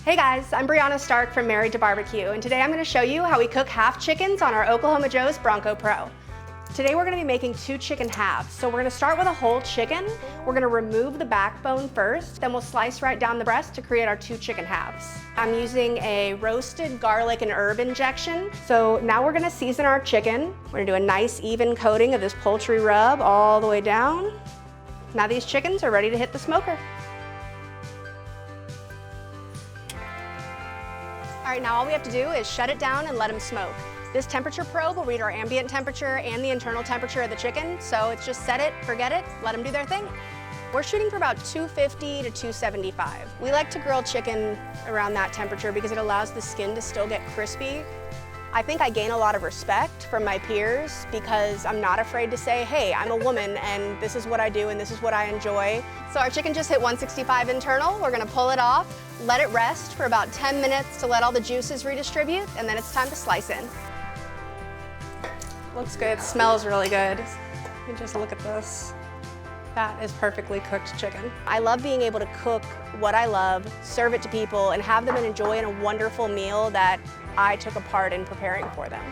Hey guys, I'm Breanna Stark from Married to Barbecue, and today I'm going to show you how we cook half chickens on our Oklahoma Joe's Bronco Pro. Today we're going to be making 2 chicken halves. So we're going to start with a whole chicken. We're going to remove the backbone first, then we'll slice right down the breast to create our 2 chicken halves. I'm using a roasted garlic and herb injection. So now we're going to season our chicken. We're going to do a nice even coating of this poultry rub all the way down. Now these chickens are ready to hit the smoker. All right, now all we have to do is shut it down and let them smoke. This temperature probe will read our ambient temperature and the internal temperature of the chicken, so it's just set it, forget it, let them do their thing. We're shooting for about 250 to 275. We like to grill chicken around that temperature because it allows the skin to still get crispy. I think I gain a lot of respect from my peers because I'm not afraid to say, hey, I'm a woman and this is what I do and this is what I enjoy. So our chicken just hit 165 internal. We're gonna pull it off, let it rest for about 10 minutes to let all the juices redistribute, and then it's time to slice in. Looks good, smells really good. You just look at this. That is perfectly cooked chicken. I love being able to cook what I love, serve it to people, and have them enjoy a wonderful meal that I took a part in preparing for them.